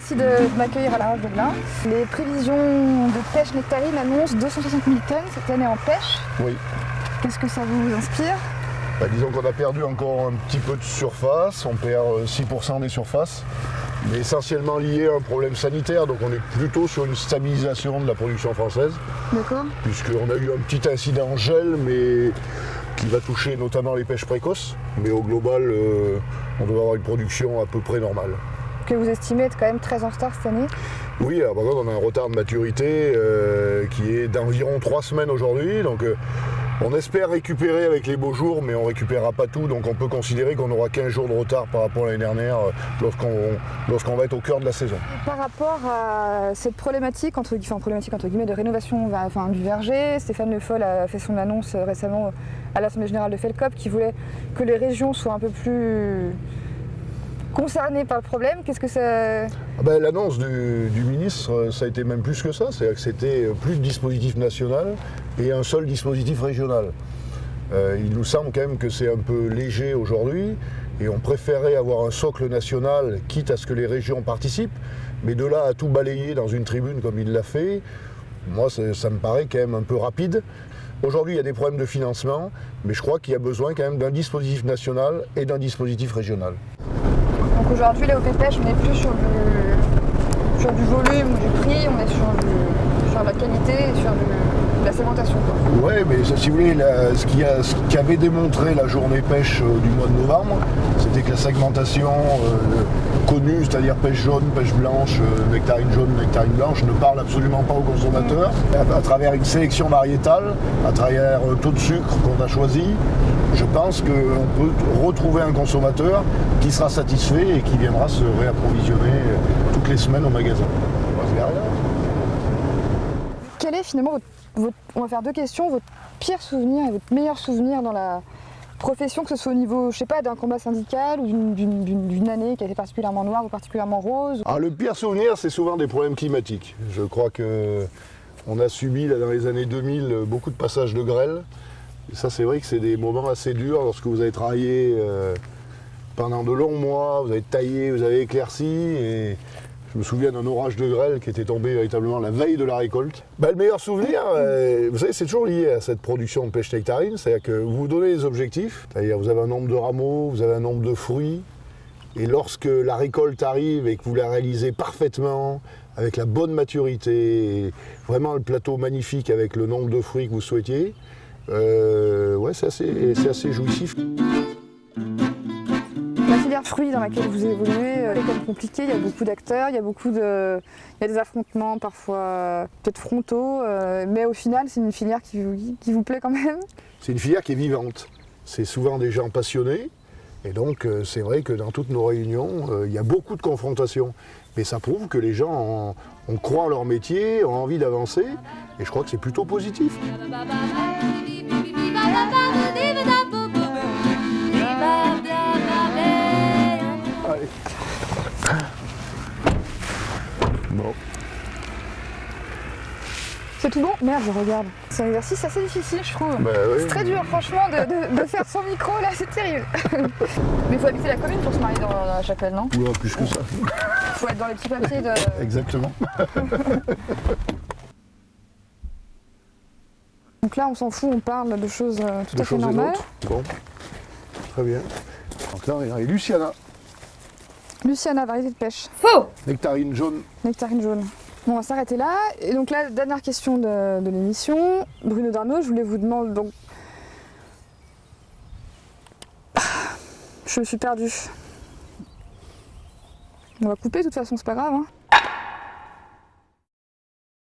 merci de m'accueillir à la Roche de Glin. Les prévisions de pêche nectarine annoncent 260 000 tonnes cette année en pêche. Oui. Qu'est-ce que ça vous inspire? Disons qu'on a perdu encore un petit peu de surface, on perd 6% des surfaces, mais essentiellement lié à un problème sanitaire, donc on est plutôt sur une stabilisation de la production française. D'accord. Puisqu'on a eu un petit incident gel, mais qui va toucher notamment les pêches précoces, mais au global, on doit avoir une production à peu près normale. Que vous estimez être quand même très en retard cette année? Oui, alors par contre, on a un retard de maturité qui est d'environ 3 semaines aujourd'hui, donc on espère récupérer avec les beaux jours, mais on ne récupérera pas tout, donc on peut considérer qu'on aura 15 jours de retard par rapport à l'année dernière lorsqu'on va être au cœur de la saison. Et par rapport à cette problématique, entre guillemets, de rénovation du verger, Stéphane Le Foll a fait son annonce récemment à l'Assemblée Générale de FELCOP qui voulait que les régions soient un peu plus concernées par le problème. Qu'est-ce que ça... L'annonce du ministre, ça a été même plus que ça, c'est-à-dire que c'était plus de dispositif national et un seul dispositif régional. Il nous semble quand même que c'est un peu léger aujourd'hui et on préférait avoir un socle national, quitte à ce que les régions participent, mais de là à tout balayer dans une tribune comme il l'a fait, moi ça me paraît quand même un peu rapide. Aujourd'hui il y a des problèmes de financement, mais je crois qu'il y a besoin quand même d'un dispositif national et d'un dispositif régional. Donc aujourd'hui, la OP Pêche, on n'est plus sur du volume ou du prix, on est sur la qualité et sur de la segmentation. Oui, mais si vous voulez, ce qu'avait démontré la journée pêche du mois de novembre, c'était que la segmentation connue, c'est-à-dire pêche jaune, pêche blanche, nectarine jaune, nectarine blanche, ne parle absolument pas aux consommateurs. À travers une sélection variétale, à travers un taux de sucre qu'on a choisi, je pense qu'on peut retrouver un consommateur qui sera satisfait et qui viendra se réapprovisionner toutes les semaines au magasin. Quel est finalement on va faire 2 questions, votre pire souvenir et votre meilleur souvenir dans la profession, que ce soit au niveau, je sais pas, d'un combat syndical ou d'une année qui a été particulièrement noire ou particulièrement rose? Le pire souvenir, c'est souvent des problèmes climatiques. Je crois qu'on a subi là, dans les années 2000 beaucoup de passages de grêle. Et ça, c'est vrai que c'est des moments assez durs lorsque vous avez travaillé pendant de longs mois, vous avez taillé, vous avez éclairci. Et je me souviens d'un orage de grêle qui était tombé véritablement la veille de la récolte. Le meilleur souvenir, vous savez, c'est toujours lié à cette production de pêche nectarine. C'est-à-dire que vous vous donnez des objectifs, c'est-à-dire vous avez un nombre de rameaux, vous avez un nombre de fruits. Et lorsque la récolte arrive et que vous la réalisez parfaitement, avec la bonne maturité, et vraiment le plateau magnifique avec le nombre de fruits que vous souhaitiez, c'est assez jouissif. La filière fruits dans laquelle vous évoluez est quand même compliquée, il y a beaucoup d'acteurs, il y a des affrontements parfois peut-être frontaux, mais au final c'est une filière qui vous plaît quand même? C'est une filière qui est vivante, c'est souvent des gens passionnés, et donc c'est vrai que dans toutes nos réunions, il y a beaucoup de confrontations. Mais ça prouve que les gens on croit en leur métier, ont envie d'avancer, et je crois que c'est plutôt positif. Allez. Bon. C'est tout bon? Merde, je regarde. C'est un exercice assez difficile, je trouve. Oui. C'est très dur, franchement, de faire son micro, là, c'est terrible. Mais il faut habiter la commune pour se marier dans la chapelle, non? Ouais, plus que ça. Il faut être dans les petits papiers de... Exactement. Donc là, on s'en fout, on parle de choses tout à fait normales. Bon, très bien. Donc là, on est Luciana. Luciana, variété de pêche. Faux! Nectarine jaune. Nectarine jaune. Bon, on va s'arrêter là. Et donc là, dernière question de l'émission. Bruno Darnaud, je voulais vous demander... Donc... Je me suis perdue. On va couper, de toute façon, c'est pas grave. Hein.